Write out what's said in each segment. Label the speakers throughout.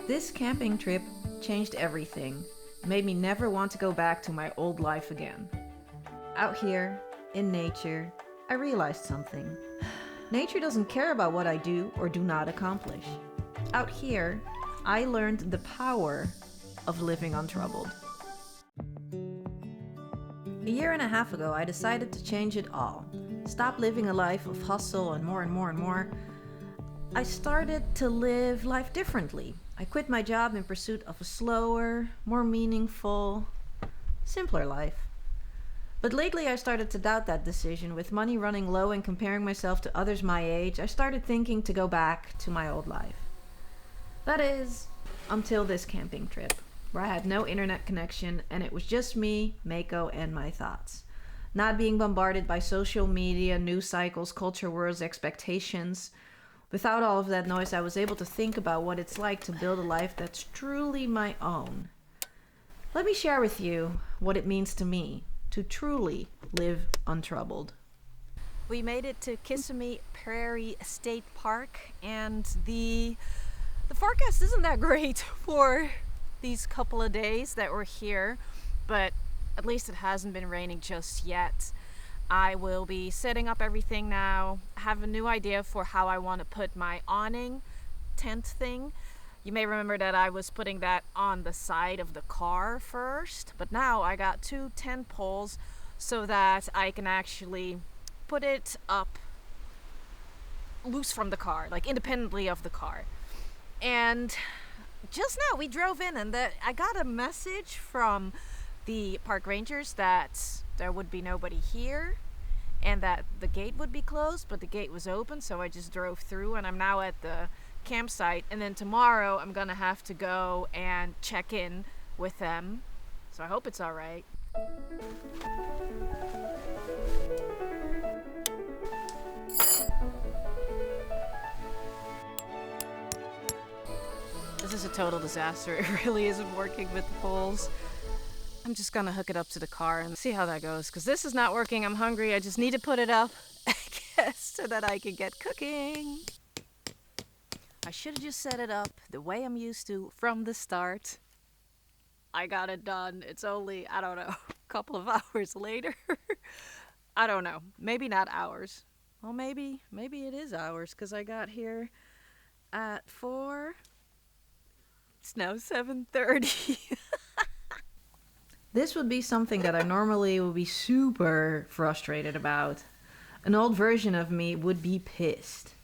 Speaker 1: This camping trip changed everything. It made me never want to go back to my old life again. Out here, in nature, I realized something. Nature doesn't care about what I do or do not accomplish. Out here, I learned the power of living untroubled. A year and a half ago, I decided to change it all. Stop living a life of hustle and more and more and more. I started to live life differently. I quit my job in pursuit of a slower, more meaningful, simpler life. But lately I started to doubt that decision. With money running low and comparing myself to others my age, I started thinking to go back to my old life. That is, until this camping trip, where I had no internet connection and it was just me, Mako, and my thoughts. Not being bombarded by social media, news cycles, culture wars, expectations. Without all of that noise, I was able to think about what it's like to build a life that's truly my own. Let me share with you what it means to me to truly live untroubled.
Speaker 2: We made it to Kissimmee Prairie State Park, and the forecast isn't that great for these couple of days that we're here, but at least it hasn't been raining just yet. I will be setting up everything now. I have a new idea for how I want to put my awning tent thing. You may remember that I was putting that on the side of the car first, but now I got 2 tent poles so that I can actually put it up loose from the car, like independently of the car. And just now we drove in and I got a message from the park rangers that there would be nobody here and that the gate would be closed, but the gate was open, so I just drove through and I'm now at the campsite, and then tomorrow I'm gonna have to go and check in with them, so I hope it's all right. This is a total disaster. It really isn't working with the poles. I'm just gonna hook it up to the car and see how that goes, because this is not working. I'm hungry. I just need to put it up, I guess, so that I can get cooking. I should have just set it up the way I'm used to from the start. I got it done. It's only, I don't know, a couple of hours later. I don't know. Maybe not hours. Well, maybe it is hours, because I got here at 4. It's now 7:30.
Speaker 1: This would be something that I normally would be super frustrated about. An old version of me would be pissed.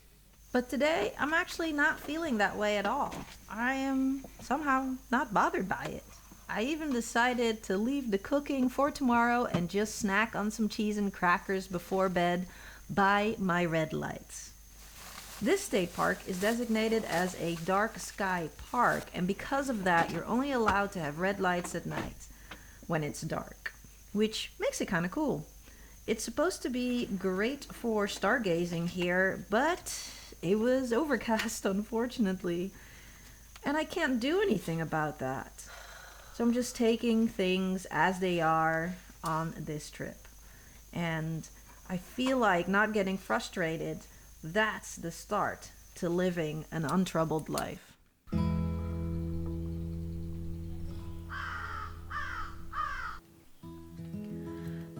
Speaker 1: But today, I'm actually not feeling that way at all. I am somehow not bothered by it. I even decided to leave the cooking for tomorrow and just snack on some cheese and crackers before bed by my red lights. This state park is designated as a dark sky park, and because of that, you're only allowed to have red lights at night when it's dark, which makes it kind of cool. It's supposed to be great for stargazing here, but it was overcast, unfortunately, and I can't do anything about that. So I'm just taking things as they are on this trip. And I feel like not getting frustrated, that's the start to living an untroubled life.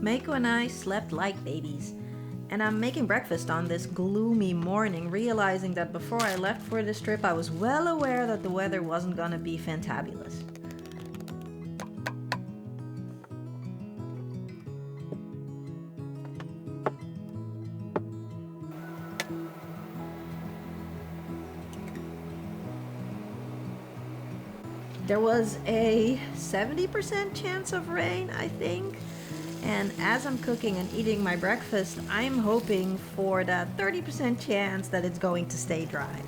Speaker 1: Mako and I slept like babies, and I'm making breakfast on this gloomy morning, realizing that before I left for this trip, I was well aware that the weather wasn't gonna be fantabulous. There was a 70% chance of rain, I think. And as I'm cooking and eating my breakfast, I'm hoping for that 30% chance that it's going to stay dry.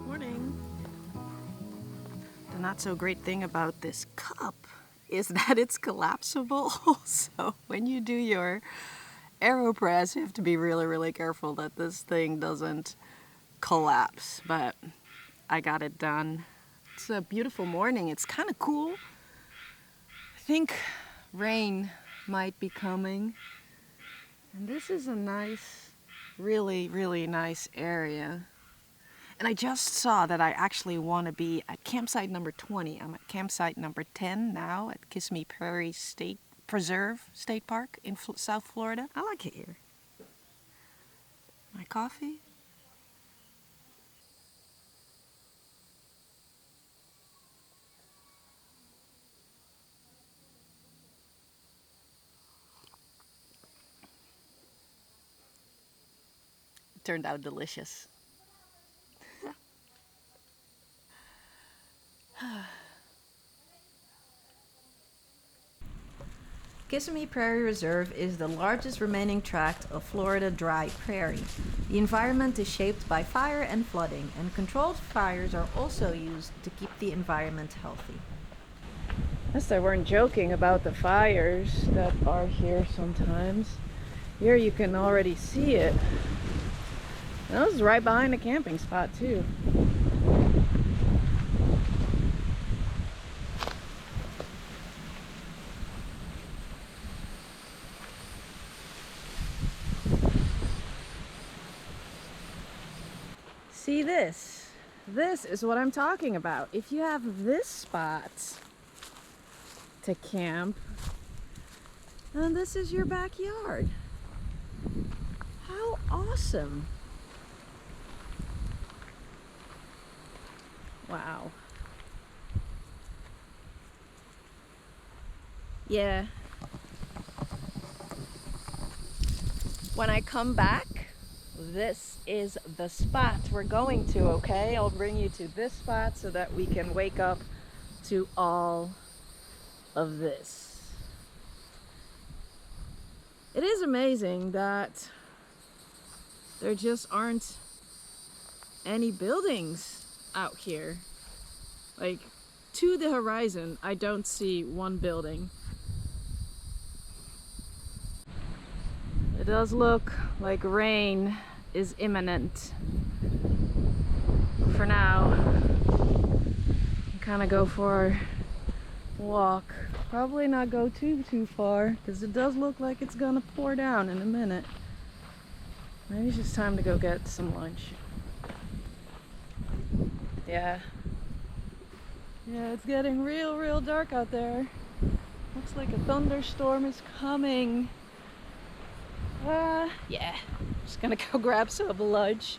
Speaker 2: Morning. The not so great thing about this cup is that it's collapsible. So when you do your AeroPress, you have to be really, really careful that this thing doesn't collapse, but I got it done. It's a beautiful morning. It's kind of cool. I think rain might be coming. And this is a nice, really, really nice area. And I just saw that I actually want to be at campsite number 20. I'm at campsite number 10 now at Kissimmee Prairie State Preserve State Park in South Florida. I like it here. My coffee. It turned out delicious.
Speaker 1: Kissimmee Prairie Reserve is the largest remaining tract of Florida dry prairie. The environment is shaped by fire and flooding, and controlled fires are also used to keep the environment healthy.
Speaker 2: Unless they weren't joking about the fires that are here sometimes. Here you can already see it. And this is right behind the camping spot too. See this? This is what I'm talking about. If you have this spot to camp, then this is your backyard. How awesome! Wow. Yeah. When I come back, this is the spot we're going to, okay? I'll bring you to this spot so that we can wake up to all of this. It is amazing that there just aren't any buildings out here. Like, to the horizon, I don't see one building. It does look like rain is imminent. For now, kind of go for a walk. Probably not go too far, because it does look like it's gonna pour down in a minute. Maybe it's just time to go get some lunch. Yeah, it's getting real dark out there. Looks like a thunderstorm is coming. Yeah, just gonna go grab some lunch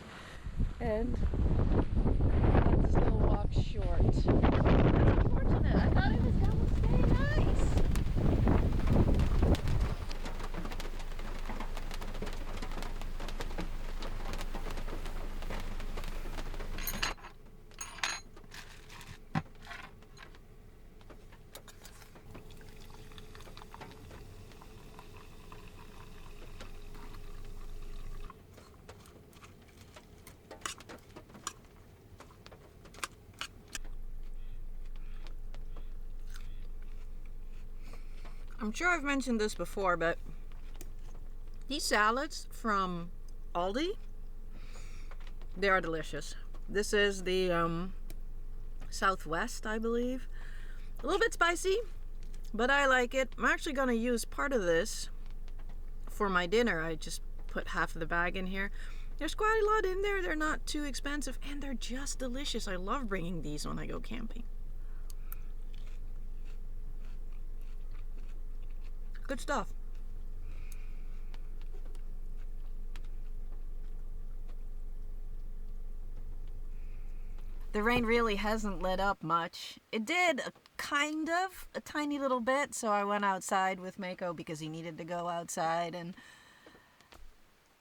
Speaker 2: and cut this little walk short. That's unfortunate. I thought it was gonna stay nice.
Speaker 1: I'm sure I've mentioned this before, but these salads from Aldi, they are delicious. This is the Southwest, I believe. A little bit spicy, but I like it. I'm actually going to use part of this for my dinner. I just put half of the bag in here. There's quite a lot in there. They're not too expensive, and they're just delicious. I love bringing these when I go camping. Good stuff.
Speaker 2: The rain really hasn't let up much. It did kind of, a tiny little bit, so I went outside with Mako because he needed to go outside and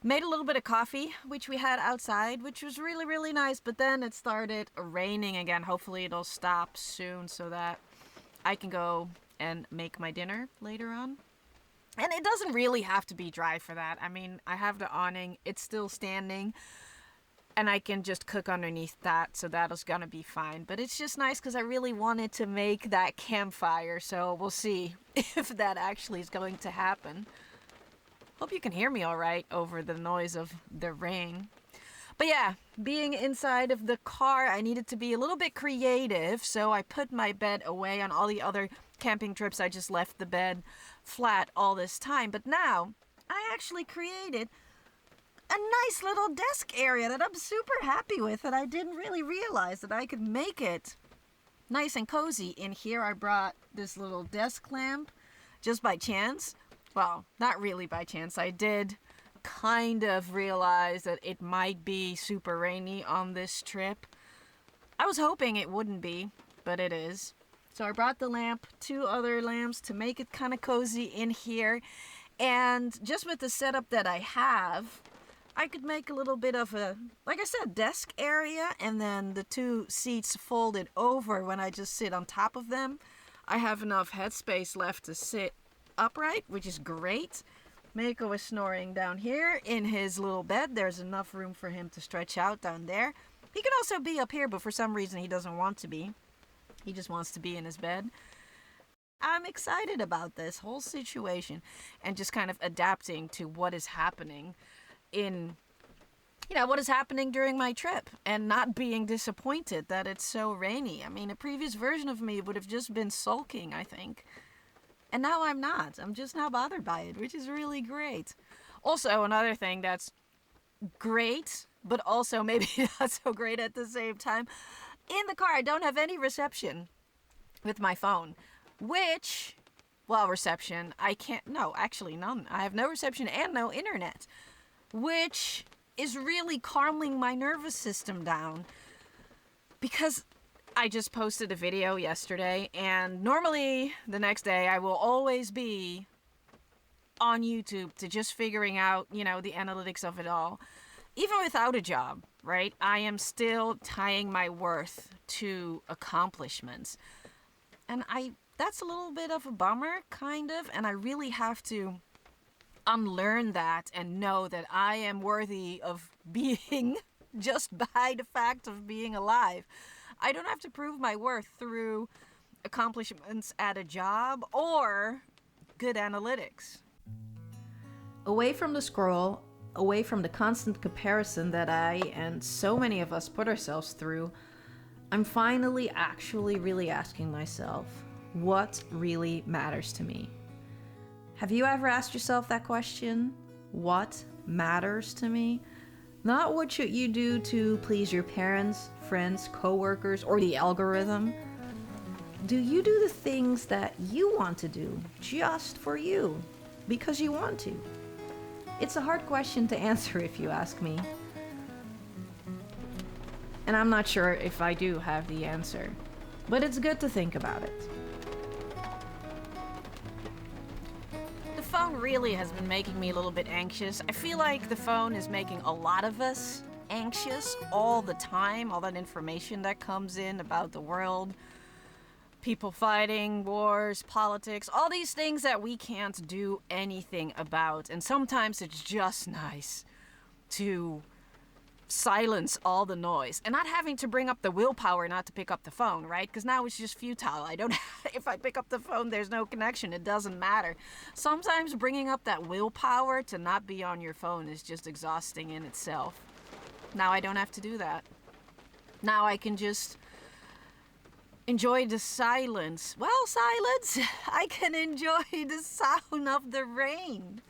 Speaker 2: made a little bit of coffee, which we had outside, which was really nice, but then it started raining again. Hopefully it'll stop soon so that I can go and make my dinner later on. And it doesn't really have to be dry for that. I mean, I have the awning, it's still standing, and I can just cook underneath that, so that is gonna be fine. But it's just nice because I really wanted to make that campfire, so we'll see if that actually is going to happen. Hope you can hear me all right over the noise of the rain. But yeah, being inside of the car, I needed to be a little bit creative, so I put my bed away. On all the other camping trips, I just left the bed flat all this time. But now, I actually created a nice little desk area that I'm super happy with, and I didn't really realize that I could make it nice and cozy. In here, I brought this little desk lamp just by chance. Well, not really by chance. I did kind of realize that it might be super rainy on this trip. I was hoping it wouldn't be, but it is. So I brought the lamp, 2 other lamps to make it kind of cozy in here. And just with the setup that I have, I could make a little bit of a, like I said, desk area, and then the 2 seats folded over when I just sit on top of them. I have enough headspace left to sit upright, which is great. Mako was snoring down here in his little bed. There's enough room for him to stretch out down there. He can also be up here, but for some reason he doesn't want to be. He just wants to be in his bed. I'm excited about this whole situation and just kind of adapting to what is happening what is happening during my trip, and not being disappointed that it's so rainy. I mean, a previous version of me would have just been sulking, I think. And now I'm not. I'm just not bothered by it, which is really great. Also, another thing that's great, but also maybe not so great at the same time. In the car, I don't have any reception with my phone, which, well, reception, actually none. I have no reception and no internet, which is really calming my nervous system down, because I just posted a video yesterday, and normally the next day I will always be on YouTube to just figuring out, the analytics of it all. Even without a job, right? I am still tying my worth to accomplishments. And that's a little bit of a bummer, kind of, and I really have to unlearn that and know that I am worthy of being just by the fact of being alive. I don't have to prove my worth through accomplishments at a job or good analytics.
Speaker 1: Away from the scroll, away from the constant comparison that I and so many of us put ourselves through, I'm finally actually really asking myself, what really matters to me? Have you ever asked yourself that question? What matters to me? Not what should you do to please your parents, friends, coworkers, or the algorithm. Do you do the things that you want to do just for you, because you want to? It's a hard question to answer if you ask me. And I'm not sure if I do have the answer, but it's good to think about it.
Speaker 2: The phone really has been making me a little bit anxious. I feel like the phone is making a lot of us anxious all the time. All that information that comes in about the world, people fighting, wars, politics, all these things that we can't do anything about. And sometimes it's just nice to silence all the noise and not having to bring up the willpower not to pick up the phone, right? Because now it's just futile. If I pick up the phone, there's no connection. It doesn't matter. Sometimes bringing up that willpower to not be on your phone is just exhausting in itself. Now I don't have to do that. Now I can just enjoy the silence. Well, silence. I can enjoy the sound of the rain.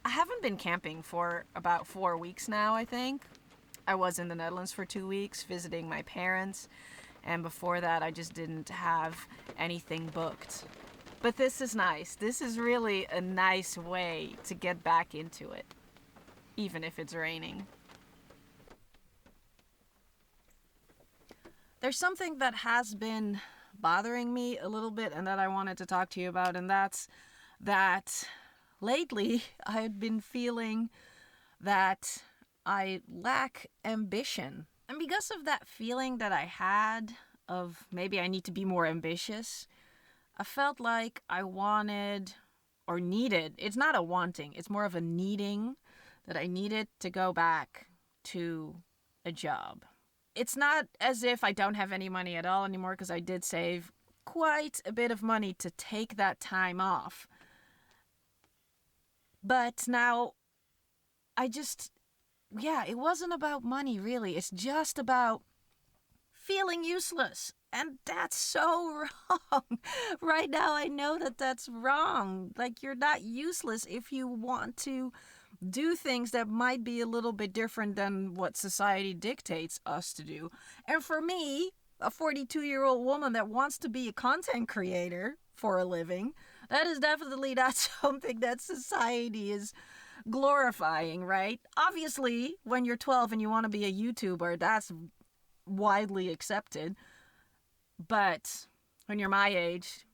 Speaker 2: I haven't been camping for about 4 weeks now, I think. I was in the Netherlands for 2 weeks visiting my parents, and before that I just didn't have anything booked. But this is nice. This is really a nice way to get back into it, even if it's raining. There's something that has been bothering me a little bit and that I wanted to talk to you about, and that's that lately I had been feeling that I lack ambition. And because of that feeling that I had of maybe I need to be more ambitious, I felt like I wanted or needed, it's not a wanting, it's more of a needing, that I needed to go back to a job. It's not as if I don't have any money at all anymore, because I did save quite a bit of money to take that time off. But now it wasn't about money really. It's just about feeling useless. And that's so wrong. Right now, I know that that's wrong. Like, you're not useless if you want to do things that might be a little bit different than what society dictates us to do. And for me, a 42-year-old woman that wants to be a content creator for a living, that is definitely not something that society is glorifying, right? Obviously, when you're 12 and you want to be a YouTuber, that's widely accepted. But when you're my age,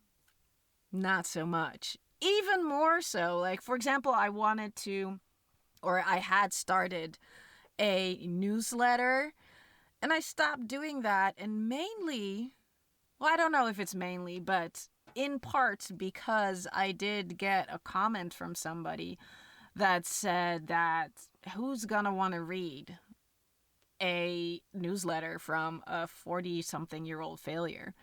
Speaker 2: not so much. Even more so, like, for example, I had started a newsletter, and I stopped doing that. And mainly, well, I don't know if it's mainly, but in part because I did get a comment from somebody that said that who's gonna want to read a newsletter from a 40-something-year-old failure?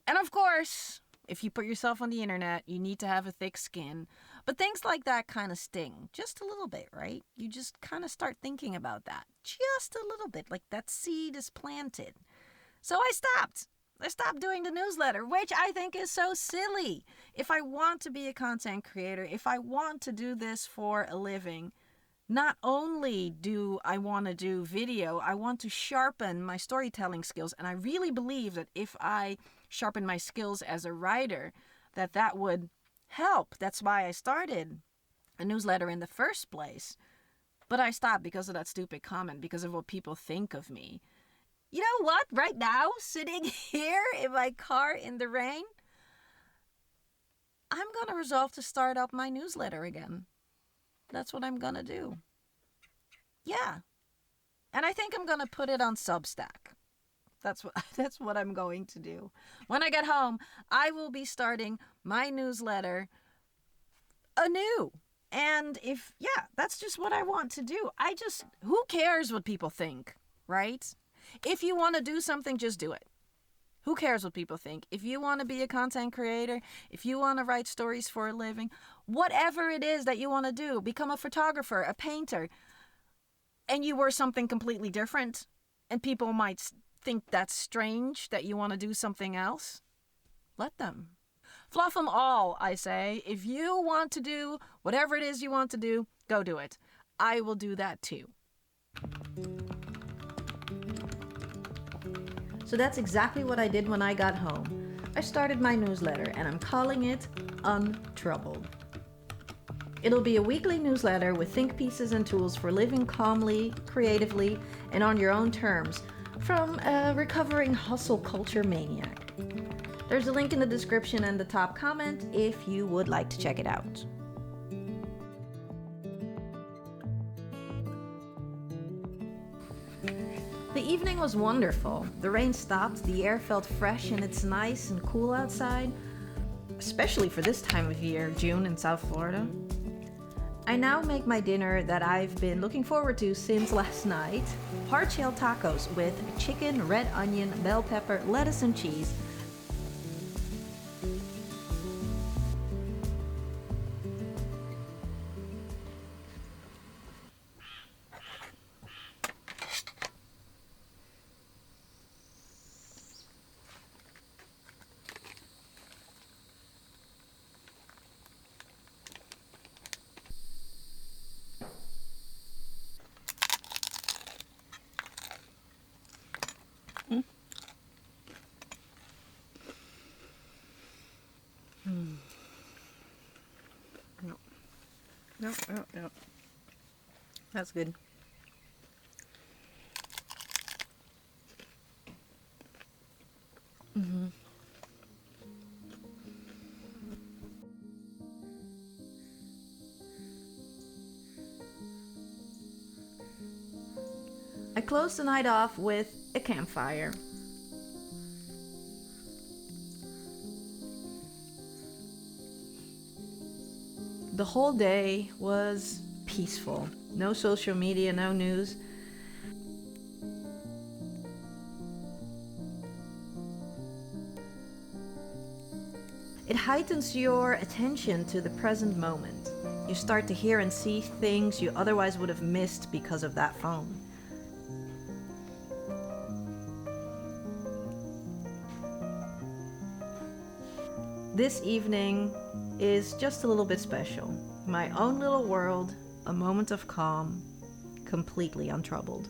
Speaker 2: And of course, if you put yourself on the internet, you need to have a thick skin. But things like that kind of sting just a little bit, right? You just kind of start thinking about that just a little bit, like that seed is planted. So I stopped. I stopped doing the newsletter, which I think is so silly. If I want to be a content creator, if I want to do this for a living, not only do I want to do video, I want to sharpen my storytelling skills. And I really believe that if I sharpen my skills as a writer, that would help. That's why I started a newsletter in the first place. But I stopped because of that stupid comment, because of what people think of me. You know what? Right now, sitting here in my car in the rain, I'm going to resolve to start up my newsletter again. That's what I'm going to do. Yeah. And I think I'm going to put it on Substack. That's what I'm going to do. When I get home, I will be starting my newsletter anew. And that's just what I want to do. Who cares what people think, right? If you want to do something, just do it. Who cares what people think? If you want to be a content creator, if you want to write stories for a living, whatever it is that you want to do, become a photographer, a painter, and you were something completely different, and people might think that's strange that you want to do something else, let them. Fluff them all, I say. If you want to do whatever it is you want to do, go do it. I will do that too.
Speaker 1: So that's exactly what I did when I got home. I started my newsletter, and I'm calling it Untroubled. It'll be a weekly newsletter with think pieces and tools for living calmly, creatively, and on your own terms from a recovering hustle culture maniac. There's a link in the description and the top comment if you would like to check it out. The evening was wonderful. The rain stopped, the air felt fresh, and it's nice and cool outside, especially for this time of year, June in South Florida. I now make my dinner that I've been looking forward to since last night. Hard-shell tacos with chicken, red onion, bell pepper, lettuce, and cheese. No. That's good. I closed the night off with a campfire. The whole day was peaceful. No social media, no news. It heightens your attention to the present moment. You start to hear and see things you otherwise would have missed because of that phone. This evening is just a little bit special. My own little world, a moment of calm, completely untroubled.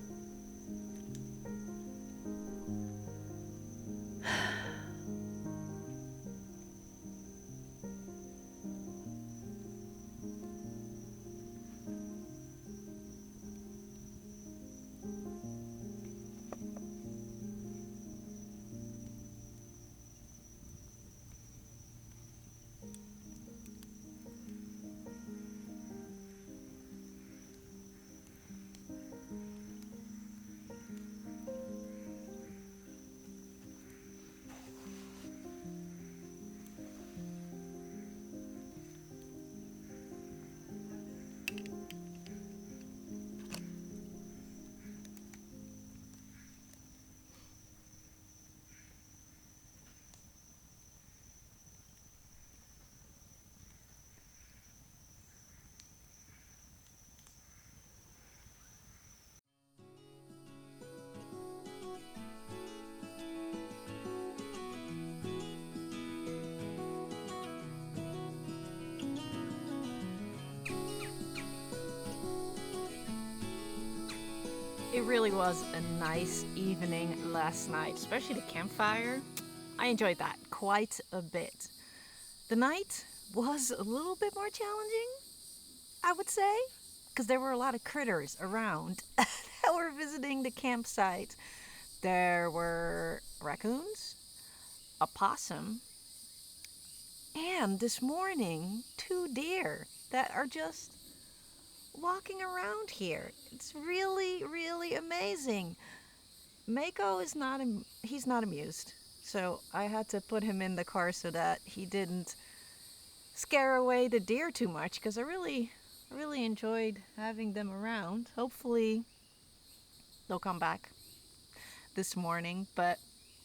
Speaker 2: It really was a nice evening last night, especially the campfire. I enjoyed that quite a bit. The night was a little bit more challenging, I would say, because there were a lot of critters around that were visiting the campsite. There were raccoons, a possum, and this morning, 2 deer that are just walking around here. It's really, really amazing. Mako is he's not amused. So I had to put him in the car so that he didn't scare away the deer too much, because I really enjoyed having them around. Hopefully they'll come back this morning. But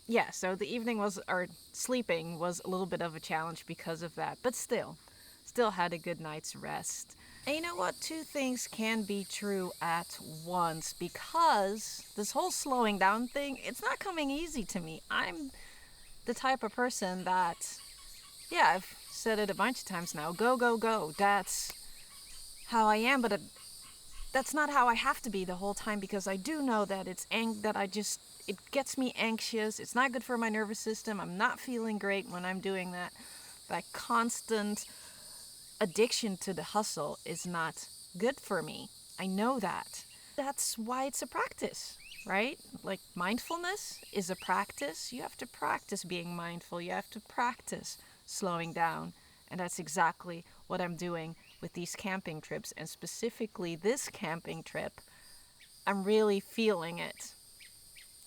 Speaker 2: yeah, so the evening or sleeping was a little bit of a challenge because of that. But still had a good night's rest. And you know what? 2 things can be true at once, because this whole slowing down thing, it's not coming easy to me. I'm the type of person that, yeah, I've said it a bunch of times now, go, go, go. That's how I am, but that's not how I have to be the whole time, because I do know that it gets me anxious. It's not good for my nervous system. I'm not feeling great when I'm doing that. That constant addiction to the hustle is not good for me. I know that. That's why it's a practice, right? Like mindfulness is a practice. You have to practice being mindful. You have to practice slowing down. And that's exactly what I'm doing with these camping trips. And specifically this camping trip, I'm really feeling it.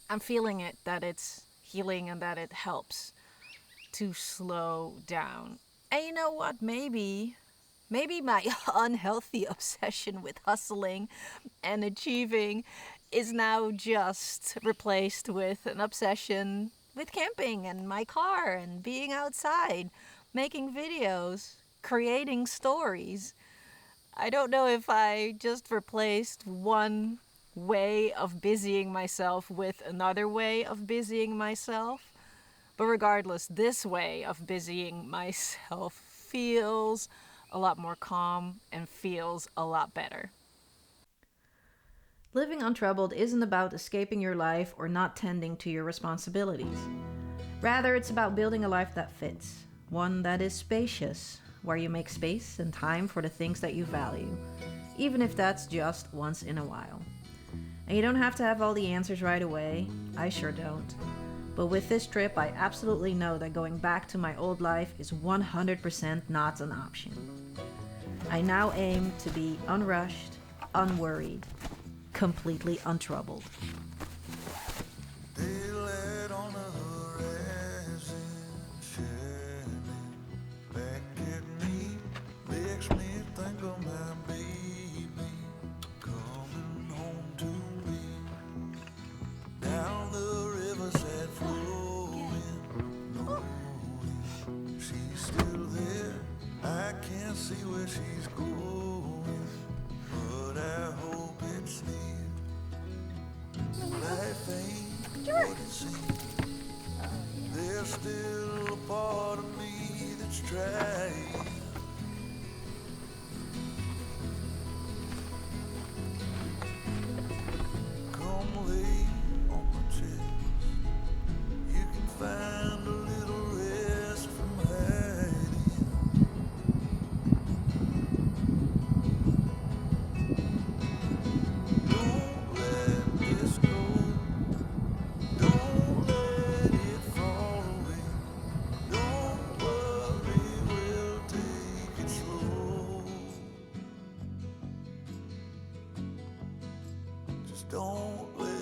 Speaker 2: I'm feeling it, that it's healing and that it helps to slow down. And you know what? Maybe my unhealthy obsession with hustling and achieving is now just replaced with an obsession with camping and my car and being outside, making videos, creating stories. I don't know if I just replaced one way of busying myself with another way of busying myself. But regardless, this way of busying myself feels a lot more calm and feels a lot better.
Speaker 1: Living untroubled isn't about escaping your life or not tending to your responsibilities. Rather, it's about building a life that fits, one that is spacious, where you make space and time for the things that you value, even if that's just once in a while. And you don't have to have all the answers right away. I sure don't. But with this trip, I absolutely know that going back to my old life is 100% not an option. I now aim to be unrushed, unworried, completely untroubled.
Speaker 3: Daylight on the horizon, shining back at me, makes me think of my baby coming home to me. Down the riverside flowing, knowing she's still there. I can't see where she's going. still a part of me that's trying. Come lay on my chest. You can find a little rest from hiding. Don't let this go. Don't let it fall away. Don't worry, we'll take it slow. Just don't let